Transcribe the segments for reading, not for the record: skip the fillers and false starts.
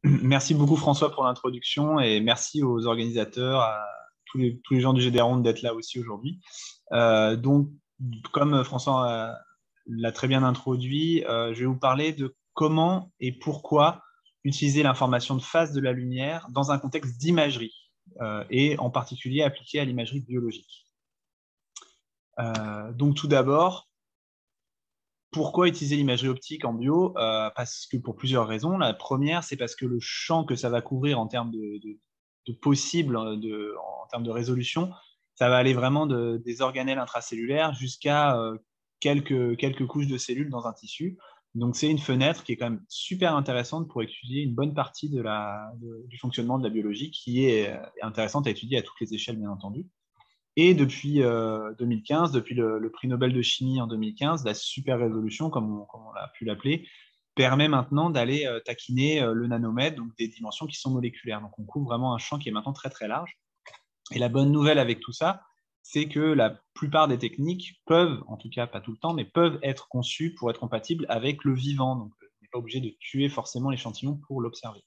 Merci beaucoup François pour l'introduction et merci aux organisateurs, à tous les gens du GDR d'être là aussi aujourd'hui. Donc, comme François l'a très bien introduit, je vais vous parler de comment et pourquoi utiliser l'information de phase de la lumière dans un contexte d'imagerie et en particulier appliqué à l'imagerie biologique. Donc tout d'abord, pourquoi utiliser l'imagerie optique en bio? Parce que pour plusieurs raisons. La première, c'est parce que le champ que ça va couvrir en termes de possible, en termes de résolution, ça va aller vraiment des organelles intracellulaires jusqu'à quelques couches de cellules dans un tissu. Donc c'est une fenêtre qui est quand même super intéressante pour étudier une bonne partie du fonctionnement de la biologie, qui est intéressante à étudier à toutes les échelles, bien entendu. Et depuis 2015, depuis le prix Nobel de chimie en 2015, la super résolution, comme on a pu l'appeler, permet maintenant d'aller taquiner le nanomètre, donc des dimensions qui sont moléculaires. Donc on couvre vraiment un champ qui est maintenant très très large. Et la bonne nouvelle avec tout ça, c'est que la plupart des techniques peuvent, en tout cas pas tout le temps, mais peuvent être conçues pour être compatibles avec le vivant. Donc on n'est pas obligé de tuer forcément l'échantillon pour l'observer.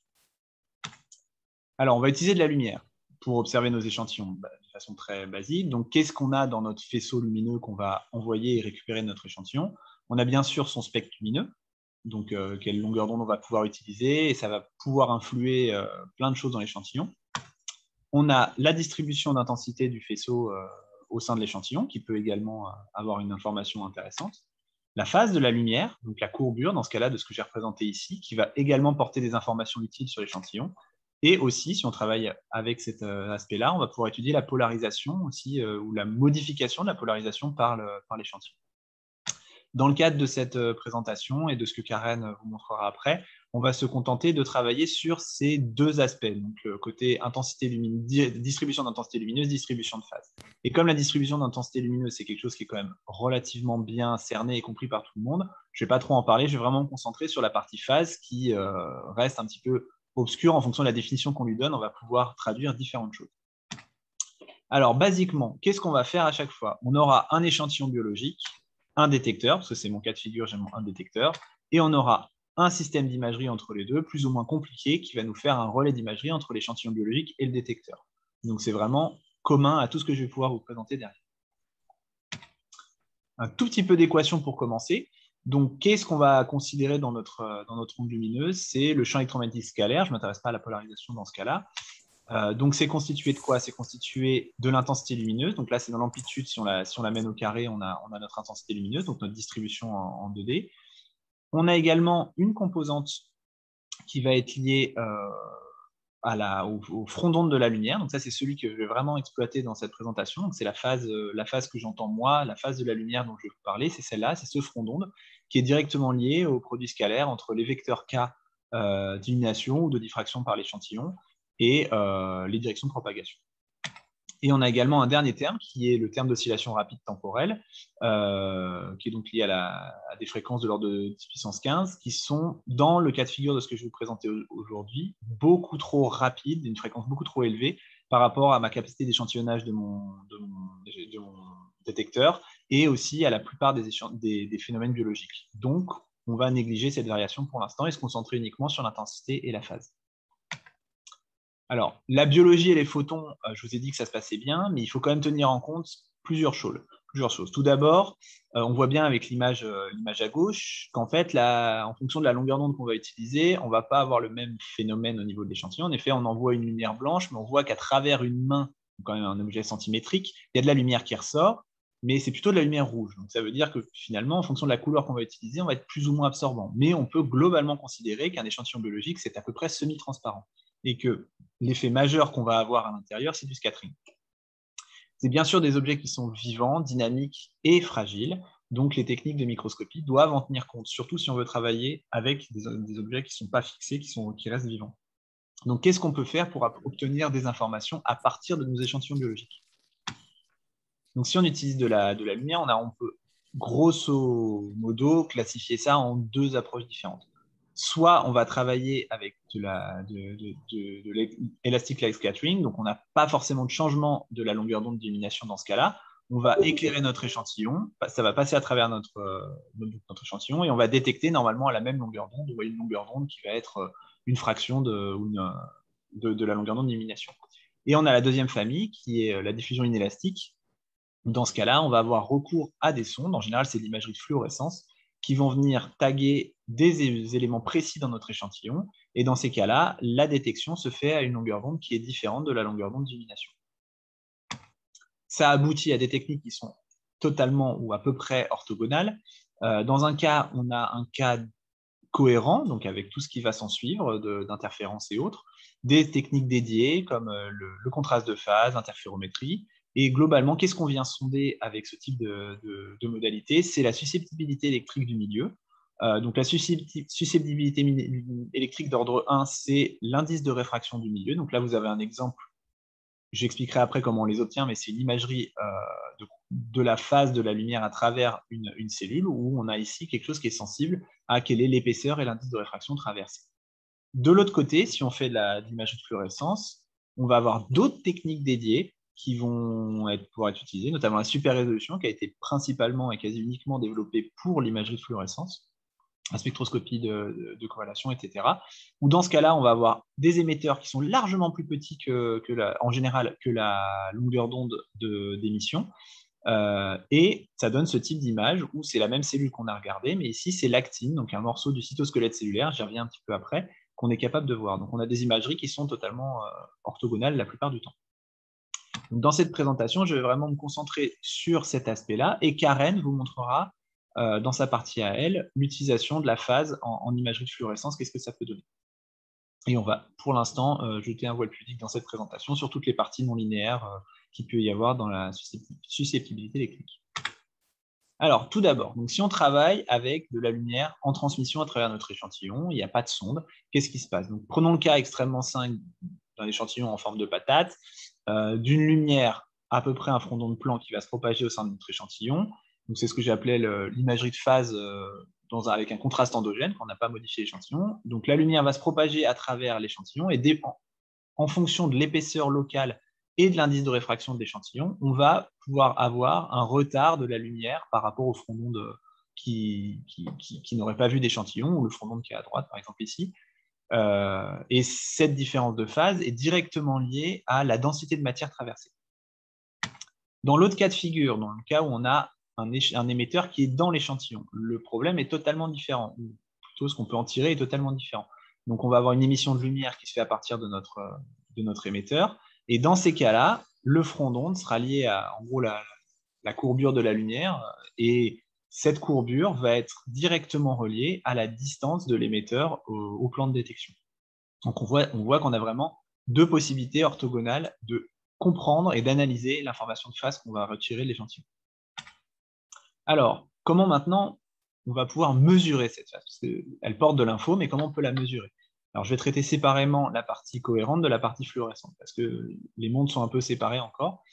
Alors on va utiliser de la lumière pour observer nos échantillons de façon très basique. Donc, qu'est-ce qu'on a dans notre faisceau lumineux qu'on va envoyer et récupérer de notre échantillon? On a bien sûr son spectre lumineux, donc quelle longueur d'onde on va pouvoir utiliser, et ça va pouvoir influer plein de choses dans l'échantillon. On a la distribution d'intensité du faisceau au sein de l'échantillon, qui peut également avoir une information intéressante. La phase de la lumière, donc la courbure, dans ce cas-là, de ce que j'ai représenté ici, qui va également porter des informations utiles sur l'échantillon. Et aussi, si on travaille avec cet aspect-là, on va pouvoir étudier la polarisation aussi, ou la modification de la polarisation par l'échantillon. Dans le cadre de cette présentation et de ce que Karen vous montrera après, on va se contenter de travailler sur ces deux aspects, donc le côté distribution d'intensité lumineuse, distribution de phase. Et comme la distribution d'intensité lumineuse, c'est quelque chose qui est quand même relativement bien cerné et compris par tout le monde, je ne vais pas trop en parler, je vais vraiment me concentrer sur la partie phase qui reste un petit peu obscure en fonction de la définition qu'on lui donne. On va pouvoir traduire différentes choses. Alors, basiquement, qu'est-ce qu'on va faire à chaque fois? On aura un échantillon biologique, un détecteur, parce que c'est mon cas de figure, j'ai un détecteur, et on aura un système d'imagerie entre les deux, plus ou moins compliqué, qui va nous faire un relais d'imagerie entre l'échantillon biologique et le détecteur. Donc, c'est vraiment commun à tout ce que je vais pouvoir vous présenter derrière. Un tout petit peu d'équation pour commencer. Donc, qu'est-ce qu'on va considérer dans notre onde lumineuse? C'est le champ électromagnétique scalaire. Je ne m'intéresse pas à la polarisation dans ce cas-là. Donc, c'est constitué de quoi? C'est constitué de l'intensité lumineuse. Donc là, c'est dans l'amplitude. Si on la mène au carré, on a notre intensité lumineuse, donc notre distribution en 2D. On a également une composante qui va être liée au front d'onde de la lumière. Donc ça, c'est celui que je vais vraiment exploiter dans cette présentation. Donc c'est la phase que j'entends moi, la phase de la lumière dont je vais vous parler, c'est celle-là, c'est ce front d'onde qui est directement lié au produit scalaire entre les vecteurs K d'illumination ou de diffraction par l'échantillon et les directions de propagation. Et on a également un dernier terme qui est le terme d'oscillation rapide temporelle, qui est donc lié à des fréquences de l'ordre de 10 puissance 15, qui sont, dans le cas de figure de ce que je vais vous présenter aujourd'hui, beaucoup trop rapides, une fréquence beaucoup trop élevée par rapport à ma capacité d'échantillonnage de mon détecteur et aussi à la plupart des phénomènes biologiques. Donc, on va négliger cette variation pour l'instant et se concentrer uniquement sur l'intensité et la phase. Alors, la biologie et les photons, je vous ai dit que ça se passait bien, mais il faut quand même tenir en compte plusieurs choses. Tout d'abord, on voit bien avec l'image à gauche qu'en fait, en fonction de la longueur d'onde qu'on va utiliser, on ne va pas avoir le même phénomène au niveau de l'échantillon. En effet, on envoie une lumière blanche, mais on voit qu'à travers une main, quand même un objet centimétrique, il y a de la lumière qui ressort, mais c'est plutôt de la lumière rouge. Donc ça veut dire que finalement, en fonction de la couleur qu'on va utiliser, on va être plus ou moins absorbant. Mais on peut globalement considérer qu'un échantillon biologique, c'est à peu près semi-transparent. Et que l'effet majeur qu'on va avoir à l'intérieur, c'est du scattering. C'est bien sûr des objets qui sont vivants, dynamiques et fragiles, donc les techniques de microscopie doivent en tenir compte, surtout si on veut travailler avec des objets qui ne sont pas fixés, qui restent vivants. Donc qu'est-ce qu'on peut faire pour obtenir des informations à partir de nos échantillons biologiques? Donc si on utilise de la lumière, on peut grosso modo classifier ça en deux approches différentes. Soit on va travailler avec de l'elastic light scattering, donc on n'a pas forcément de changement de la longueur d'onde d'illumination dans ce cas-là. on va éclairer notre échantillon, ça va passer à travers notre échantillon et on va détecter normalement à la même longueur d'onde, ou une longueur d'onde qui va être une fraction de la longueur d'onde d'illumination. Et on a la deuxième famille qui est la diffusion inélastique. Dans ce cas-là, on va avoir recours à des sondes, en général c'est de l'imagerie de fluorescence, qui vont venir taguer des éléments précis dans notre échantillon. Et dans ces cas-là, la détection se fait à une longueur d'onde qui est différente de la longueur d'onde d'illumination. Ça aboutit à des techniques qui sont totalement ou à peu près orthogonales. Dans un cas, on a un cas cohérent, donc avec tout ce qui va s'en suivre, d'interférences et autres, des techniques dédiées comme le contraste de phase, l'interférométrie. Et globalement, qu'est-ce qu'on vient sonder avec ce type de modalité? C'est la susceptibilité électrique du milieu. Donc la susceptibilité électrique d'ordre 1, c'est l'indice de réfraction du milieu. Donc là, vous avez un exemple. J'expliquerai après comment on les obtient, mais c'est une imagerie de la phase de la lumière à travers une cellule où on a ici quelque chose qui est sensible à quelle est l'épaisseur et l'indice de réfraction traversé. De l'autre côté, si on fait de l'imagerie de fluorescence, on va avoir d'autres techniques dédiées qui vont pouvoir être utilisées, notamment la super résolution qui a été principalement et quasi uniquement développée pour l'imagerie de fluorescence, la spectroscopie de corrélation, etc. Où dans ce cas-là, on va avoir des émetteurs qui sont largement plus petits en général que la longueur d'onde d'émission. Et ça donne ce type d'image où c'est la même cellule qu'on a regardée, mais ici c'est l'actine, donc un morceau du cytosquelette cellulaire, j'y reviens un petit peu après, qu'on est capable de voir. Donc on a des imageries qui sont totalement orthogonales la plupart du temps. Donc, dans cette présentation, je vais vraiment me concentrer sur cet aspect-là, et Karen vous montrera dans sa partie à elle l'utilisation de la phase en imagerie de fluorescence, qu'est-ce que ça peut donner. Et on va pour l'instant jeter un voile pudique dans cette présentation sur toutes les parties non linéaires qu'il peut y avoir dans la susceptibilité électrique. Alors, tout d'abord, si on travaille avec de la lumière en transmission à travers notre échantillon, il n'y a pas de sonde, qu'est-ce qui se passe? Donc, prenons le cas extrêmement simple d'un échantillon en forme de patate, d'une lumière à peu près un front d'onde plan qui va se propager au sein de notre échantillon. Donc, c'est ce que j'appelais l'imagerie de phase avec un contraste endogène, quand on n'a pas modifié l'échantillon. Donc, la lumière va se propager à travers l'échantillon et en fonction de l'épaisseur locale et de l'indice de réfraction de l'échantillon, on va pouvoir avoir un retard de la lumière par rapport au front d'onde qui n'aurait pas vu d'échantillon, ou le front d'onde qui est à droite, par exemple ici. Et cette différence de phase est directement liée à la densité de matière traversée. Dans l'autre cas de figure, dans le cas où on a un émetteur qui est dans l'échantillon, le problème est totalement différent, ou plutôt ce qu'on peut en tirer est totalement différent. Donc on va avoir une émission de lumière qui se fait à partir de notre émetteur, et dans ces cas-là, le front d'onde sera lié à, en gros, la courbure de la lumière, et cette courbure va être directement reliée à la distance de l'émetteur au plan de détection. Donc on voit qu'on a vraiment deux possibilités orthogonales de comprendre et d'analyser l'information de phase qu'on va retirer de l'échantillon. Alors, comment maintenant on va pouvoir mesurer cette phase? Parce qu'elle porte de l'info, mais comment on peut la mesurer? Alors, je vais traiter séparément la partie cohérente de la partie fluorescente, parce que les mondes sont un peu séparés encore.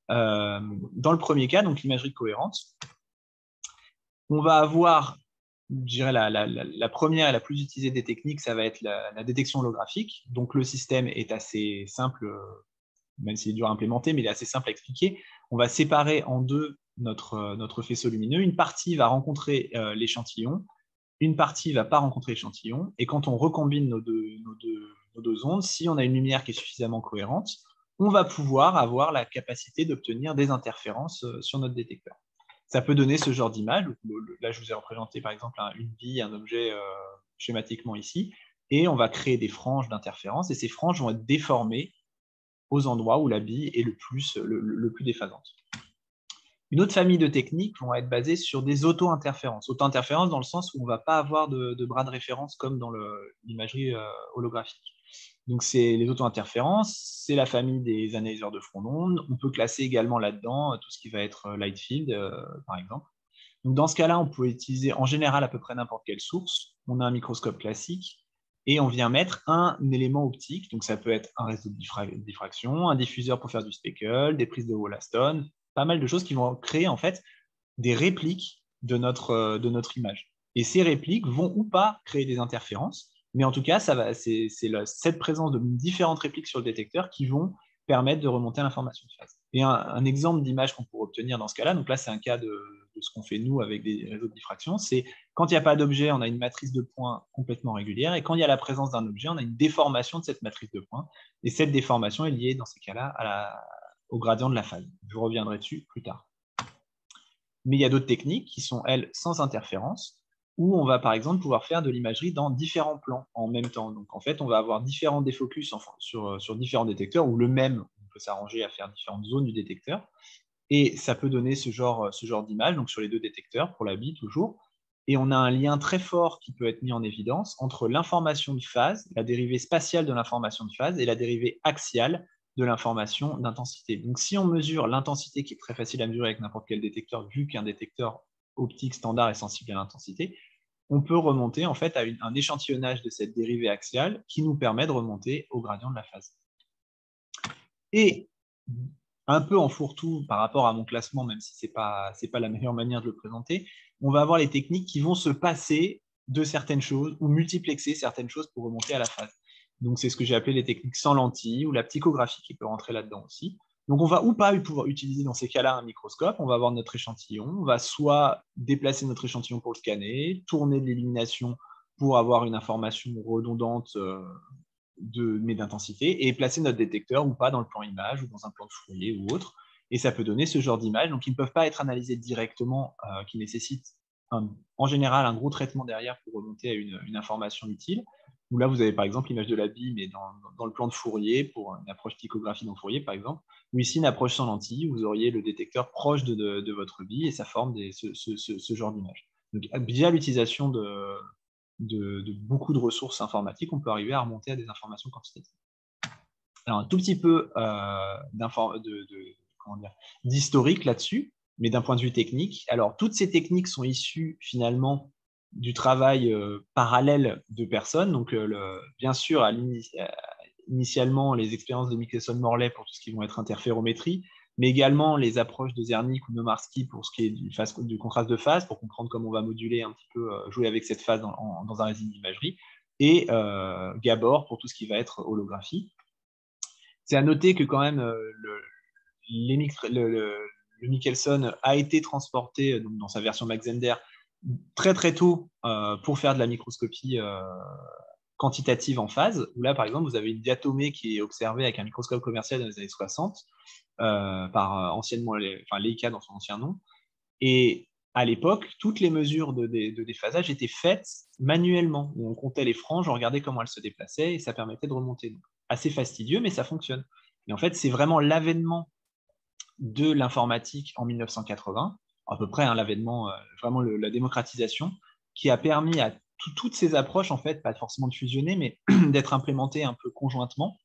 Dans le premier cas, donc l'imagerie cohérente, on va avoir, je dirais, la première et la plus utilisée des techniques, ça va être la détection holographique. Donc, le système est assez simple, même s'il est dur à implémenter, mais il est assez simple à expliquer. On va séparer en deux notre faisceau lumineux. Une partie va rencontrer l'échantillon, une partie ne va pas rencontrer l'échantillon, et quand on recombine nos deux ondes, si on a une lumière qui est suffisamment cohérente, on va pouvoir avoir la capacité d'obtenir des interférences sur notre détecteur. Ça peut donner ce genre d'image. Là, je vous ai représenté par exemple une bille, un objet schématiquement ici, et on va créer des franges d'interférence, et ces franges vont être déformées aux endroits où la bille est le plus déphasante. Une autre famille de techniques vont être basées sur des auto-interférences. Auto-interférences dans le sens où on ne va pas avoir de bras de référence comme dans l'imagerie holographique. Donc, les auto-interférences, c'est la famille des analyseurs de front d'onde. On peut classer également là-dedans tout ce qui va être light field, par exemple. Donc, dans ce cas-là, on peut utiliser en général à peu près n'importe quelle source. On a un microscope classique et on vient mettre un élément optique. Donc, ça peut être un réseau de diffraction, un diffuseur pour faire du speckle, des prises de Wollaston, pas mal de choses qui vont créer en fait des répliques de notre image. Et ces répliques vont ou pas créer des interférences, mais en tout cas, c'est cette présence de différentes répliques sur le détecteur qui vont permettent de remonter à l'information de phase. Et un exemple d'image qu'on pourrait obtenir dans ce cas-là, donc là c'est un cas de ce qu'on fait nous avec des réseaux de diffraction, c'est quand il n'y a pas d'objet, on a une matrice de points complètement régulière, et quand il y a la présence d'un objet, on a une déformation de cette matrice de points, et cette déformation est liée dans ces cas-là au gradient de la phase. Je reviendrai dessus plus tard. Mais il y a d'autres techniques qui sont, elles, sans interférence, où on va par exemple pouvoir faire de l'imagerie dans différents plans en même temps. Donc en fait, on va avoir différents défocus sur différents détecteurs, ou le même, on peut s'arranger à faire différentes zones du détecteur, et ça peut donner ce genre d'image, donc sur les deux détecteurs, pour la bille toujours, et on a un lien très fort qui peut être mis en évidence entre l'information de phase, la dérivée spatiale de l'information de phase, et la dérivée axiale de l'information d'intensité. Donc si on mesure l'intensité, qui est très facile à mesurer avec n'importe quel détecteur, vu qu'un détecteur optique standard est sensible à l'intensité, on peut remonter en fait à un échantillonnage de cette dérivée axiale qui nous permet de remonter au gradient de la phase. Et un peu en fourre-tout par rapport à mon classement, même si ce n'est pas la meilleure manière de le présenter, on va avoir les techniques qui vont se passer de certaines choses ou multiplexer certaines choses pour remonter à la phase. Donc c'est ce que j'ai appelé les techniques sans lentille ou la psychographie qui peut rentrer là-dedans aussi. Donc on va ou pas pouvoir utiliser dans ces cas-là un microscope, on va avoir notre échantillon, on va soit déplacer notre échantillon pour le scanner, tourner de l'illumination pour avoir une information redondante mais d'intensité, et placer notre détecteur ou pas dans le plan image ou dans un plan de Fourier ou autre, et ça peut donner ce genre d'image. Donc ils ne peuvent pas être analysés directement, qui nécessitent en général un gros traitement derrière pour remonter à une information utile. Où là, vous avez par exemple l'image de la bille, mais dans le plan de Fourier, pour une approche tychographie dans Fourier, par exemple, ou ici une approche sans lentille, vous auriez le détecteur proche de votre bille, et ça forme ce genre d'image. Donc, via l'utilisation de beaucoup de ressources informatiques, on peut arriver à remonter à des informations quantitatives. Alors, un tout petit peu d'historique là-dessus, mais d'un point de vue technique. Alors, toutes ces techniques sont issues finalement du travail parallèle de personnes. Donc, bien sûr, initialement, les expériences de Michelson-Morley pour tout ce qui vont être interférométrie, mais également les approches de Zernick ou Nomarski pour ce qui est du contraste de phase, pour comprendre comment on va moduler un petit peu, jouer avec cette phase dans un résine d'imagerie, et Gabor pour tout ce qui va être holographie. C'est à noter que quand même, le Michelson a été transporté donc, dans sa version Maxender très très tôt pour faire de la microscopie quantitative en phase, où là par exemple vous avez une diatomée qui est observée avec un microscope commercial dans les années 60 par anciennement Leica dans son ancien nom, et à l'époque toutes les mesures de déphasage étaient faites manuellement, où on comptait les franges, on regardait comment elles se déplaçaient et ça permettait de remonter. Donc, assez fastidieux, mais ça fonctionne. Et en fait c'est vraiment l'avènement de l'informatique en 1980, à peu près l'avènement, vraiment la démocratisation, qui a permis à toutes ces approches, en fait, pas forcément de fusionner, mais d'être implémentées un peu conjointement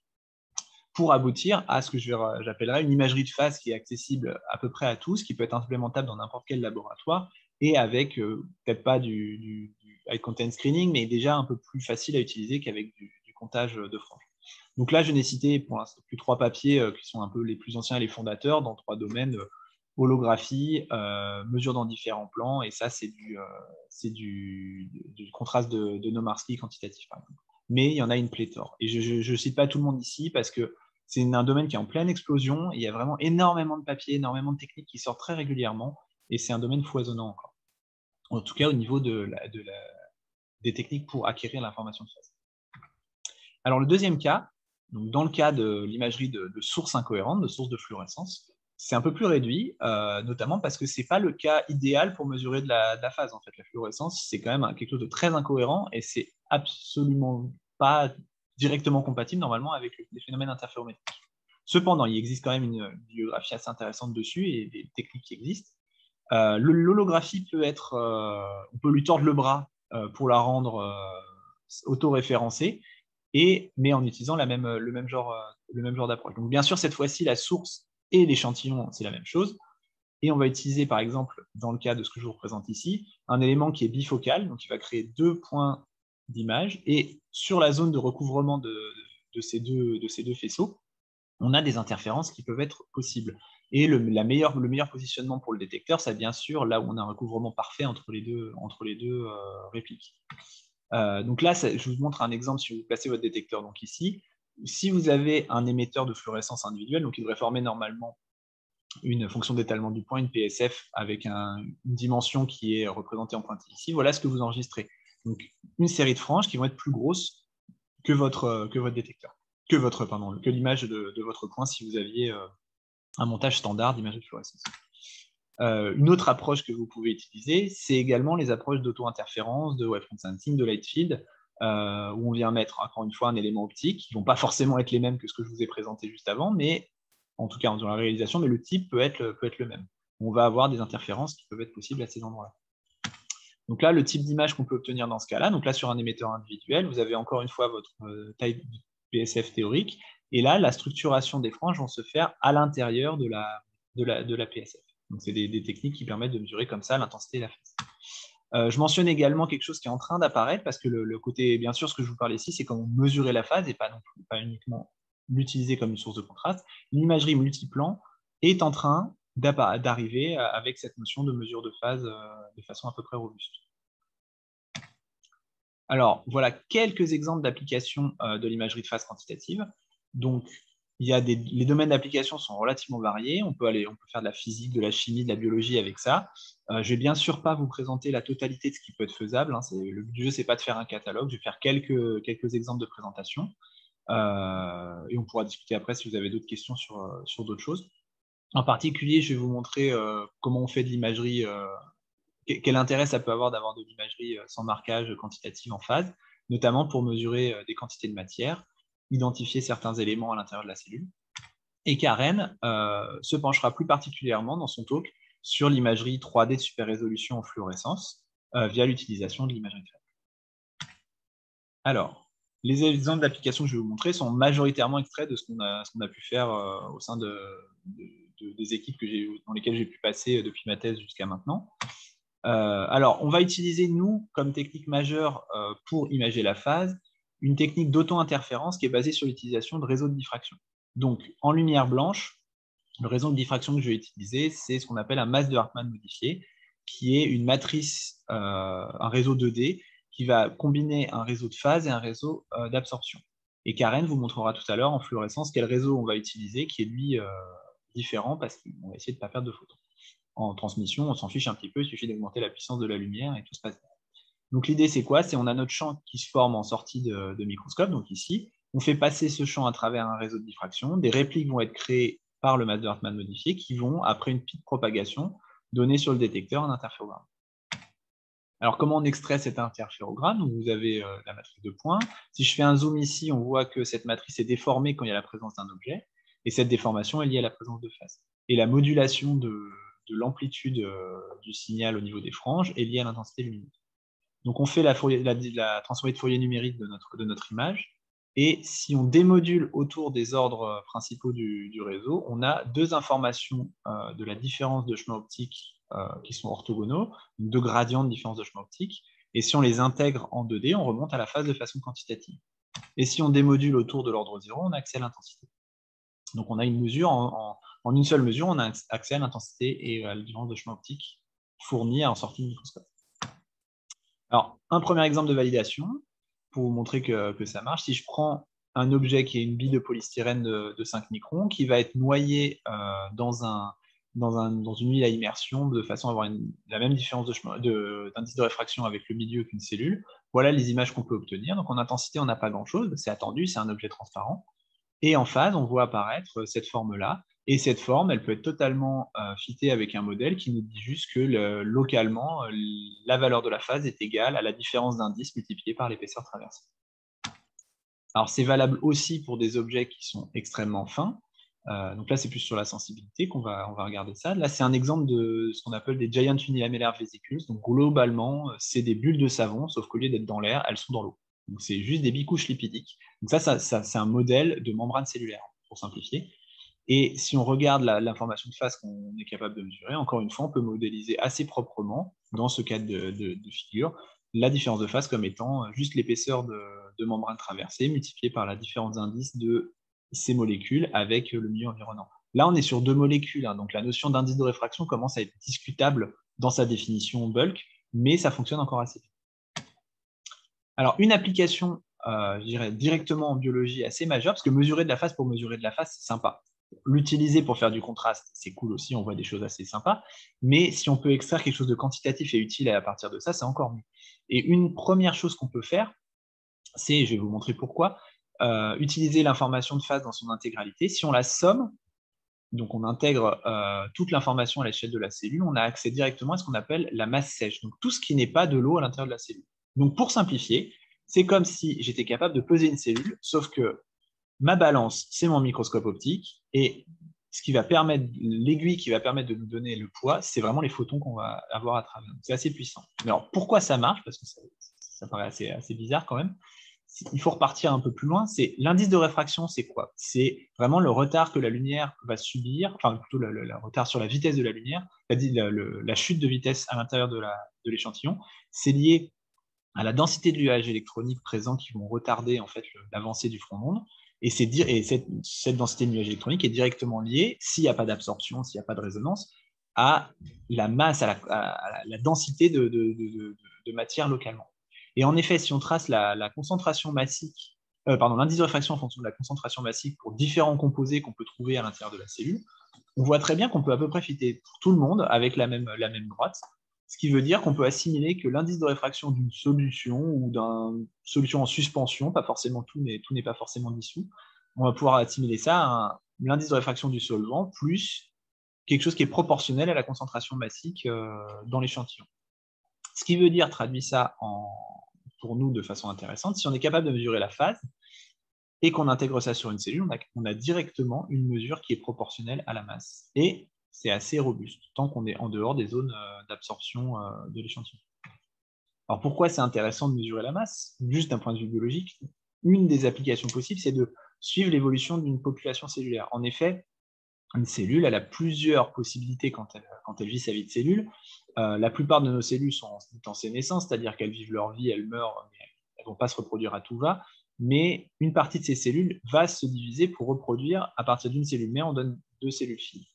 pour aboutir à ce que j'appellerais une imagerie de phase qui est accessible à peu près à tous, qui peut être implémentable dans n'importe quel laboratoire, et avec peut-être pas du high content screening, mais déjà un peu plus facile à utiliser qu'avec du comptage de franges. Donc là, je n'ai cité pour l'instant que 3 papiers qui sont un peu les plus anciens et les fondateurs dans 3 domaines, holographie, mesure dans différents plans, et ça, c'est du contraste de Nomarski quantitatif, par exemple. Mais il y en a une pléthore. Et je ne cite pas tout le monde ici parce que c'est un domaine qui est en pleine explosion, et il y a vraiment énormément de papiers, énormément de techniques qui sortent très régulièrement, et c'est un domaine foisonnant encore. En tout cas, au niveau des techniques pour acquérir l'information de phase. Alors, le deuxième cas, donc dans le cas de l'imagerie de sources incohérentes, de sources de fluorescence, c'est un peu plus réduit, notamment parce que ce n'est pas le cas idéal pour mesurer de la phase. En fait, la fluorescence, c'est quand même quelque chose de très incohérent et c'est absolument pas directement compatible normalement avec les phénomènes interférométriques. Cependant, il existe quand même une bibliographie assez intéressante dessus et des techniques qui existent. L'holographie peut être, on peut lui tordre le bras pour la rendre auto-référencée, mais en utilisant le même genre d'approche. Donc bien sûr, cette fois-ci, la source et l'échantillon, c'est la même chose. Et on va utiliser, par exemple, dans le cas de ce que je vous représente ici, un élément qui est bifocal, donc il va créer 2 points d'image, et sur la zone de recouvrement de ces deux faisceaux, on a des interférences qui peuvent être possibles. Et le meilleur positionnement pour le détecteur, c'est bien sûr là où on a un recouvrement parfait entre les deux répliques. Donc là, je vous montre un exemple si vous placez votre détecteur donc ici. si vous avez un émetteur de fluorescence individuel, donc il devrait former normalement une fonction d'étalement du point, une PSF, avec une dimension qui est représentée en pointillé ici, voilà ce que vous enregistrez. Donc, une série de franges qui vont être plus grosses que votre détecteur, que l'image de votre point si vous aviez un montage standard d'image de fluorescence. Une autre approche que vous pouvez utiliser, c'est également les approches d'auto-interférence, de wavefront sensing, de light field, où on vient mettre, encore une fois, un élément optique, qui ne vont pas forcément être les mêmes que ce que je vous ai présenté juste avant, mais en tout cas dans la réalisation, mais le type peut être le même. On va avoir des interférences qui peuvent être possibles à ces endroits-là. Donc là, le type d'image qu'on peut obtenir dans ce cas-là, donc là sur un émetteur individuel, vous avez encore une fois votre taille PSF théorique, et là, la structuration des franges vont se faire à l'intérieur de la PSF. Donc c'est des techniques qui permettent de mesurer comme ça l'intensité et la phase. Je mentionne également quelque chose qui est en train d'apparaître, parce que le côté, bien sûr, ce que je vous parle ici, c'est comment mesurer la phase et pas uniquement l'utiliser comme une source de contraste. L'imagerie multiplan est en train d'arriver avec cette notion de mesure de phase de façon à peu près robuste. Alors, voilà quelques exemples d'applications de l'imagerie de phase quantitative. Donc, les domaines d'application sont relativement variés. On peut faire de la physique, de la chimie, de la biologie avec ça. Je ne vais bien sûr pas vous présenter la totalité de ce qui peut être faisable. Le but du jeu, ce n'est pas de faire un catalogue. Je vais faire quelques exemples de présentation. Et on pourra discuter après si vous avez d'autres questions sur d'autres choses. En particulier, je vais vous montrer comment on fait de l'imagerie, quel intérêt ça peut avoir d'avoir de l'imagerie sans marquage quantitatif en phase, notamment pour mesurer des quantités de matière, identifier certains éléments à l'intérieur de la cellule. Et Karen se penchera plus particulièrement dans son talk sur l'imagerie 3D de super résolution en fluorescence via l'utilisation de l'imagerie de phase. Alors, les exemples d'applications que je vais vous montrer sont majoritairement extraits de ce qu'on a pu faire au sein des équipes dans lesquelles j'ai pu passer depuis ma thèse jusqu'à maintenant. Alors, on va utiliser, nous, comme technique majeure pour imager la phase, une technique d'auto-interférence qui est basée sur l'utilisation de réseaux de diffraction. Donc, en lumière blanche, le réseau de diffraction que je vais utiliser, c'est ce qu'on appelle un masse de Hartmann modifié, qui est une matrice, un réseau 2D, qui va combiner un réseau de phase et un réseau d'absorption. Et Karen vous montrera tout à l'heure en fluorescence quel réseau on va utiliser, qui est lui différent, parce qu'on va essayer de ne pas perdre de photons. En transmission, on s'en fiche un petit peu, il suffit d'augmenter la puissance de la lumière et tout se passe bien. Donc l'idée, c'est quoi? C'est on a notre champ qui se forme en sortie de microscope, donc ici, on fait passer ce champ à travers un réseau de diffraction, des répliques vont être créées par le masse de Hartmann modifié qui vont, après une petite propagation, donner sur le détecteur un interférogramme. Alors comment on extrait cet interférogramme? Donc, vous avez la matrice de points. Si je fais un zoom ici, on voit que cette matrice est déformée quand il y a la présence d'un objet, et cette déformation est liée à la présence de phase. Et la modulation de l'amplitude du signal au niveau des franges est liée à l'intensité lumineuse. Donc on fait la transformée de Fourier numérique de notre image, et si on démodule autour des ordres principaux du réseau, on a deux informations de la différence de chemin optique qui sont orthogonaux, deux gradients de différence de chemin optique, et si on les intègre en 2D, on remonte à la phase de façon quantitative. Et si on démodule autour de l'ordre 0, on a accès à l'intensité. Donc on a une mesure, en une seule mesure, on a accès à l'intensité et à la différence de chemin optique fournie en sortie de microscope. Alors, un premier exemple de validation, pour vous montrer que ça marche. Si je prends un objet qui est une bille de polystyrène de 5 microns, qui va être noyé dans une huile à immersion, de façon à avoir la même différence d'indice de réfraction avec le milieu qu'une cellule, voilà les images qu'on peut obtenir. Donc en intensité, on n'a pas grand-chose, c'est attendu, c'est un objet transparent. Et en phase, on voit apparaître cette forme-là. Et cette forme, elle peut être totalement fitée avec un modèle qui nous dit juste que localement, la valeur de la phase est égale à la différence d'indice multipliée par l'épaisseur traversée. Alors, c'est valable aussi pour des objets qui sont extrêmement fins. Donc là, c'est plus sur la sensibilité qu'on va regarder ça. Là, c'est un exemple de ce qu'on appelle des giant unilamellaire vesicles. Donc, globalement, c'est des bulles de savon, sauf qu'au lieu d'être dans l'air, elles sont dans l'eau. Donc, c'est juste des bicouches lipidiques. Donc ça c'est un modèle de membrane cellulaire, pour simplifier. Et si on regarde l'information de phase qu'on est capable de mesurer, encore une fois, on peut modéliser assez proprement, dans ce cas de figure, la différence de phase comme étant juste l'épaisseur de membrane traversée multipliée par la différence d'indice de ces molécules avec le milieu environnant. Là, on est sur deux molécules, hein, donc la notion d'indice de réfraction commence à être discutable dans sa définition bulk, mais ça fonctionne encore assez bien. Alors, une application je dirais, directement en biologie assez majeur, parce que mesurer de la phase pour mesurer de la phase, c'est sympa. L'utiliser pour faire du contraste, c'est cool aussi, on voit des choses assez sympas, mais si on peut extraire quelque chose de quantitatif et utile à partir de ça, c'est encore mieux. Et une première chose qu'on peut faire, c'est, je vais vous montrer pourquoi, utiliser l'information de phase dans son intégralité. Si on la somme, donc on intègre toute l'information à l'échelle de la cellule, on a accès directement à ce qu'on appelle la masse sèche, donc tout ce qui n'est pas de l'eau à l'intérieur de la cellule. Donc pour simplifier, c'est comme si j'étais capable de peser une cellule, sauf que ma balance, c'est mon microscope optique, et ce qui va permettre, l'aiguille qui va permettre de nous donner le poids, c'est vraiment les photons qu'on va avoir à travers. C'est assez puissant. Mais alors pourquoi ça marche? Parce que ça paraît assez bizarre quand même. Il faut repartir un peu plus loin. C'est l'indice de réfraction, c'est quoi? C'est vraiment le retard que la lumière va subir, enfin plutôt le retard sur la vitesse de la lumière, la chute de vitesse à l'intérieur de l'échantillon. C'est lié à la densité de nuages électroniques présents qui vont retarder en fait l'avancée du front-monde. Et cette densité de nuages électroniques est directement liée, s'il n'y a pas d'absorption, s'il n'y a pas de résonance, à la masse, à la densité de matière localement. Et en effet, si on trace la concentration massique, l'indice de réfraction en fonction de la concentration massique pour différents composés qu'on peut trouver à l'intérieur de la cellule, on voit très bien qu'on peut à peu près fitter pour tout le monde avec la même droite, ce qui veut dire qu'on peut assimiler que l'indice de réfraction d'une solution ou d'une solution en suspension, pas forcément tout n'est pas forcément dissous, on va pouvoir assimiler ça à l'indice de réfraction du solvant plus quelque chose qui est proportionnel à la concentration massique dans l'échantillon. Ce qui veut dire, traduit ça pour nous de façon intéressante, si on est capable de mesurer la phase et qu'on intègre ça sur une cellule, on a directement une mesure qui est proportionnelle à la masse. Et c'est assez robuste, tant qu'on est en dehors des zones d'absorption de l'échantillon. Alors pourquoi c'est intéressant de mesurer la masse? Juste d'un point de vue biologique, une des applications possibles, c'est de suivre l'évolution d'une population cellulaire. En effet, une cellule, elle a plusieurs possibilités quand elle vit sa vie de cellule. La plupart de nos cellules sont en sénescence, c'est-à-dire qu'elles vivent leur vie, elles meurent, mais elles ne vont pas se reproduire à tout va. Mais une partie de ces cellules va se diviser pour reproduire à partir d'une cellule mère, on donne 2 cellules filles.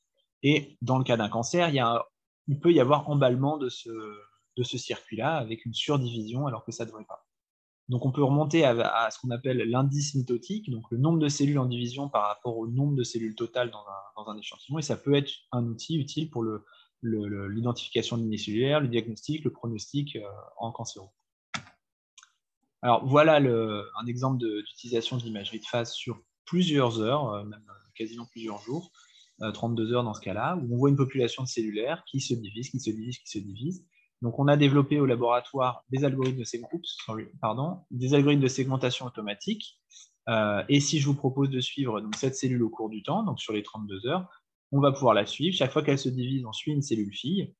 Et dans le cas d'un cancer, il peut y avoir emballement de ce circuit-là avec une surdivision alors que ça ne devrait pas. Donc on peut remonter à ce qu'on appelle l'indice mitotique, donc le nombre de cellules en division par rapport au nombre de cellules totales dans un échantillon, et ça peut être un outil utile pour l'identification unicellulaire, le diagnostic, le pronostic en cancéro. Alors voilà un exemple d'utilisation de l'imagerie de phase sur plusieurs heures, même quasiment plusieurs jours, 32 heures dans ce cas-là, où on voit une population de cellulaires qui se divise, qui se divise, qui se divise. Donc, on a développé au laboratoire des algorithmes de segmentation automatique. Et si je vous propose de suivre donc, cette cellule au cours du temps, donc sur les 32 heures, on va pouvoir la suivre. Chaque fois qu'elle se divise, on suit une cellule fille,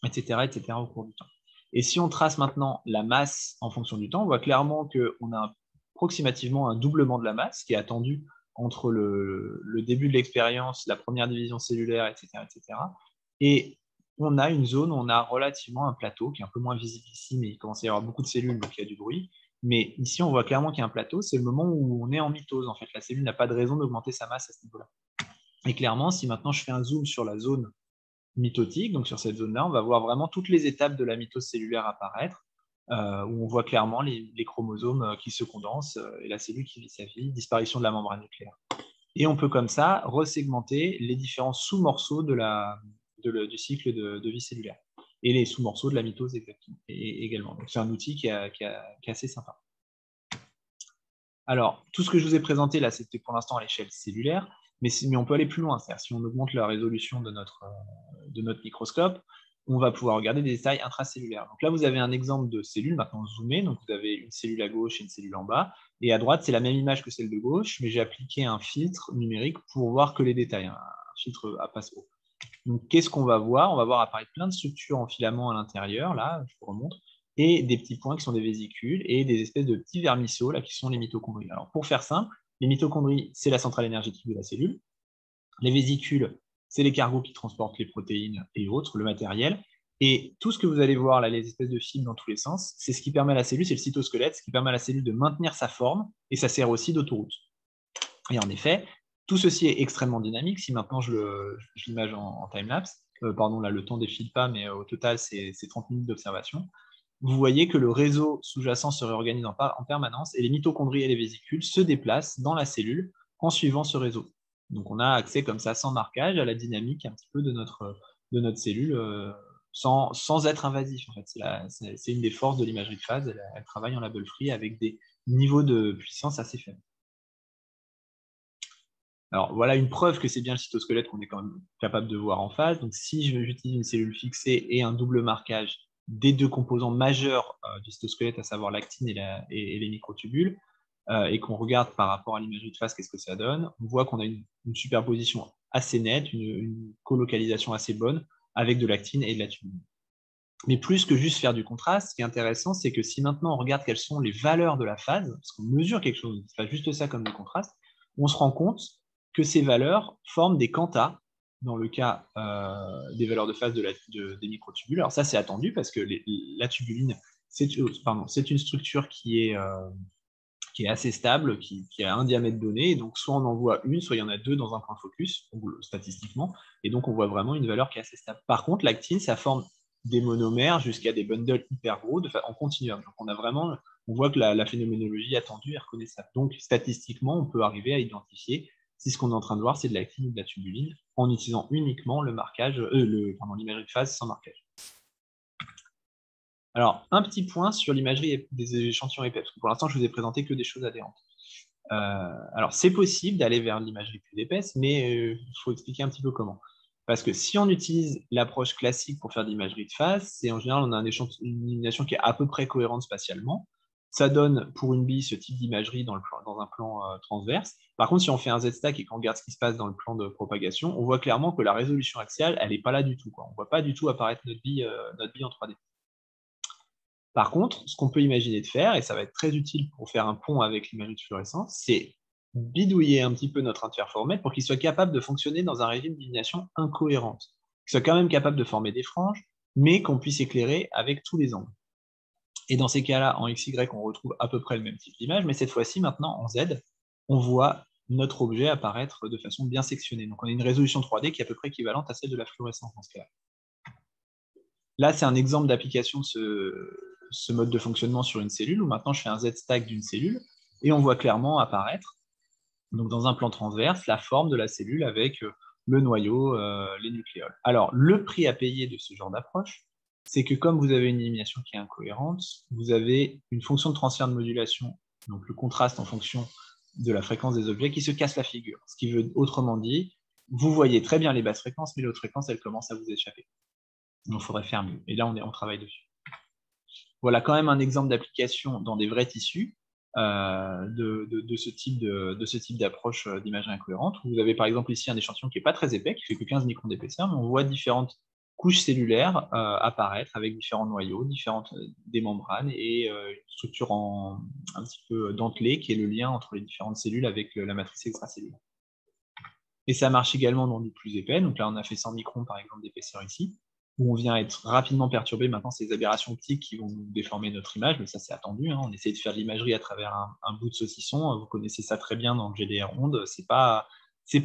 etc., etc., au cours du temps. Et si on trace maintenant la masse en fonction du temps, on voit clairement qu'on a approximativement un doublement de la masse qui est attendu entre le début de l'expérience, la première division cellulaire, etc., etc. Et on a une zone où on a relativement un plateau qui est un peu moins visible ici, mais il commence à y avoir beaucoup de cellules, donc il y a du bruit. Mais ici, on voit clairement qu'il y a un plateau, c'est le moment où on est en mitose. En fait, la cellule n'a pas de raison d'augmenter sa masse à ce niveau-là. Et clairement, si maintenant je fais un zoom sur la zone mitotique, donc sur cette zone-là, on va voir vraiment toutes les étapes de la mitose cellulaire apparaître, où on voit clairement les chromosomes qui se condensent et la cellule qui vit sa vie, disparition de la membrane nucléaire. Et on peut comme ça resegmenter les différents sous-morceaux du cycle de vie cellulaire et les sous-morceaux de la mitose également. Donc c'est un outil qui est assez sympa. Alors, tout ce que je vous ai présenté là, c'était pour l'instant à l'échelle cellulaire, mais on peut aller plus loin. C'est-à-dire, si on augmente la résolution de notre microscope, on va pouvoir regarder des détails intracellulaires. Donc là, vous avez un exemple de cellule, maintenant zoomé. Donc vous avez une cellule à gauche et une cellule en bas. Et à droite, c'est la même image que celle de gauche, mais j'ai appliqué un filtre numérique pour voir que les détails, un filtre à passe-haut. Donc qu'est-ce qu'on va voir? On va voir apparaître plein de structures en filaments à l'intérieur, là, je vous remontre, et des petits points qui sont des vésicules, et des espèces de petits vermisseaux, là, qui sont les mitochondries. Alors pour faire simple, les mitochondries, c'est la centrale énergétique de la cellule. Les vésicules, c'est les cargos qui transportent les protéines et autres, le matériel. Et tout ce que vous allez voir, là, les espèces de fils dans tous les sens, c'est ce qui permet à la cellule, c'est le cytosquelette, ce qui permet à la cellule de maintenir sa forme, et ça sert aussi d'autoroute. Et en effet, tout ceci est extrêmement dynamique. Si maintenant je l'image en timelapse, pardon, là, le temps défile pas, mais au total, c'est 30 minutes d'observation. vous voyez que le réseau sous-jacent se réorganise en permanence et les mitochondries et les vésicules se déplacent dans la cellule en suivant ce réseau. Donc, on a accès comme ça, sans marquage, à la dynamique un petit peu de notre cellule sans être invasif. En fait. C'est une des forces de l'imagerie de phase. Elle travaille en label free avec des niveaux de puissance assez faibles. Alors, voilà une preuve que c'est bien le cytosquelette qu'on est quand même capable de voir en phase. Donc, si j'utilise une cellule fixée et un double marquage des deux composants majeurs du cytosquelette, à savoir l'actine et les microtubules, et qu'on regarde par rapport à l'imagerie de phase, qu'est-ce que ça donne, on voit qu'on a une superposition assez nette, une colocalisation assez bonne avec de l'actine et de la tubuline. Mais plus que juste faire du contraste, ce qui est intéressant, c'est que si maintenant on regarde quelles sont les valeurs de la phase, parce qu'on mesure quelque chose, c'est pas juste ça comme du contraste, on se rend compte que ces valeurs forment des quantas dans le cas des valeurs de phase des microtubules. Alors ça, c'est attendu parce que la tubuline, c'est une structure qui est assez stable, qui a un diamètre donné. Et donc, soit on en voit une, soit il y en a deux dans un point focus, statistiquement. Et donc, on voit vraiment une valeur qui est assez stable. Par contre, l'actine, ça forme des monomères jusqu'à des bundles hyper gros en continuum. Donc, on voit que la phénoménologie attendue est reconnaissable. Donc, statistiquement, on peut arriver à identifier si ce qu'on est en train de voir, c'est de l'actine ou de la tubuline, en utilisant uniquement le marquage, l'imagerie de phase sans marquage. Alors, un petit point sur l'imagerie des échantillons épais, parce que pour l'instant, je vous ai présenté que des choses adhérentes. Alors, c'est possible d'aller vers l'imagerie plus épaisse, mais il faut expliquer un petit peu comment. Parce que si on utilise l'approche classique pour faire de l'imagerie de phase, c'est en général, on a une illumination qui est à peu près cohérente spatialement. Ça donne pour une bille ce type d'imagerie dans un plan transverse. Par contre, si on fait un Z-stack et qu'on regarde ce qui se passe dans le plan de propagation, on voit clairement que la résolution axiale, elle n'est pas là du tout, quoi. On ne voit pas du tout apparaître notre bille en 3D. Par contre, ce qu'on peut imaginer de faire, et ça va être très utile pour faire un pont avec l'imagerie de fluorescence, c'est bidouiller un petit peu notre interféromètre pour qu'il soit capable de fonctionner dans un régime d'illumination incohérente, qu'il soit quand même capable de former des franges, mais qu'on puisse éclairer avec tous les angles. Et dans ces cas-là, en XY, on retrouve à peu près le même type d'image, mais cette fois-ci, maintenant, en Z, on voit notre objet apparaître de façon bien sectionnée. Donc on a une résolution 3D qui est à peu près équivalente à celle de la fluorescence dans ce cas-là. Là, c'est un exemple d'application de ce mode de fonctionnement sur une cellule, où maintenant je fais un Z-stack d'une cellule, et on voit clairement apparaître, donc dans un plan transverse, la forme de la cellule avec le noyau, les nucléoles. Alors, le prix à payer de ce genre d'approche, c'est que comme vous avez une élimination qui est incohérente, vous avez une fonction de transfert de modulation, donc le contraste en fonction de la fréquence des objets, qui se casse la figure. Ce qui veut autrement dire, vous voyez très bien les basses fréquences, mais les hautes fréquences, elles commencent à vous échapper. Donc, il faudrait faire mieux. Et là, on travaille dessus. Voilà quand même un exemple d'application dans des vrais tissus de ce type d'approche d'imagerie incohérente. Vous avez par exemple ici un échantillon qui n'est pas très épais, qui fait que 15 microns d'épaisseur, mais on voit différentes couches cellulaires apparaître avec différents noyaux, différentes des membranes et une structure un petit peu dentelée qui est le lien entre les différentes cellules avec la matrice extracellulaire. Et ça marche également dans du plus épais. Donc là, on a fait 100 microns par exemple d'épaisseur ici, où on vient être rapidement perturbé. Maintenant, c'est les aberrations optiques qui vont nous déformer notre image, mais ça, c'est attendu. On essaie de faire de l'imagerie à travers un bout de saucisson. Vous connaissez ça très bien dans le GDR onde. C'est pas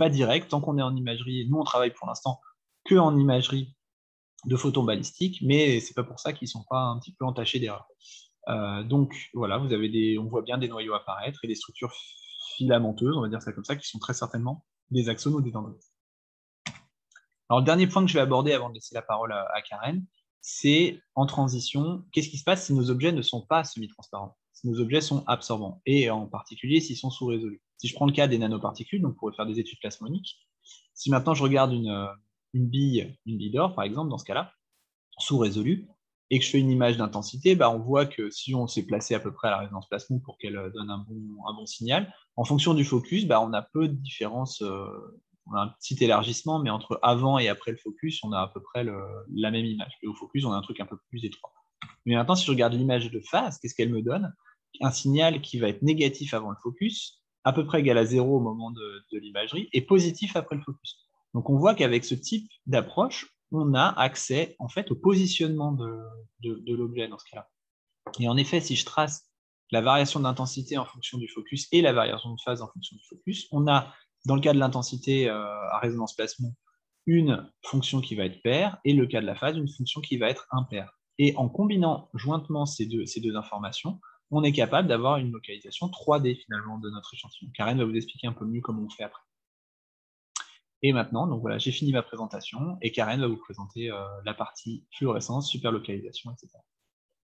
direct. Tant qu'on est en imagerie, nous, on travaille pour l'instant que en imagerie de photons balistiques, mais c'est pas pour ça qu'ils sont pas un petit peu entachés d'erreurs. Donc, voilà, on voit bien des noyaux apparaître et des structures filamenteuses, on va dire ça comme ça, qui sont très certainement des axones ou des dendrites. Alors, le dernier point que je vais aborder avant de laisser la parole à Karen, c'est en transition, qu'est-ce qui se passe si nos objets ne sont pas semi-transparents, si nos objets sont absorbants, et en particulier s'ils sont sous-résolus. Si je prends le cas des nanoparticules, donc pour faire des études plasmoniques, si maintenant je regarde une bille d'or, par exemple, dans ce cas-là, sous-résolue, et que je fais une image d'intensité, on voit que si on s'est placé à peu près à la résonance plasmon pour qu'elle donne un bon signal, en fonction du focus, on a peu de différence. On a un petit élargissement, mais entre avant et après le focus, on a à peu près la même image. Et au focus, on a un truc un peu plus étroit. Mais maintenant, si je regarde l'image de phase, qu'est-ce qu'elle me donne? Un signal qui va être négatif avant le focus, à peu près égal à 0 au moment de l'imagerie, et positif après le focus. Donc on voit qu'avec ce type d'approche, on a accès en fait au positionnement de l'objet dans ce cas-là. Et en effet, si je trace la variation d'intensité en fonction du focus et la variation de phase en fonction du focus, on a, dans le cas de l'intensité à résonance plasmon, une fonction qui va être paire, et le cas de la phase, une fonction qui va être impaire. Et en combinant jointement ces deux informations, on est capable d'avoir une localisation 3D finalement de notre échantillon. Karen va vous expliquer un peu mieux comment on fait après. Et maintenant, donc voilà, j'ai fini ma présentation et Karen va vous présenter la partie fluorescence, superlocalisation, etc.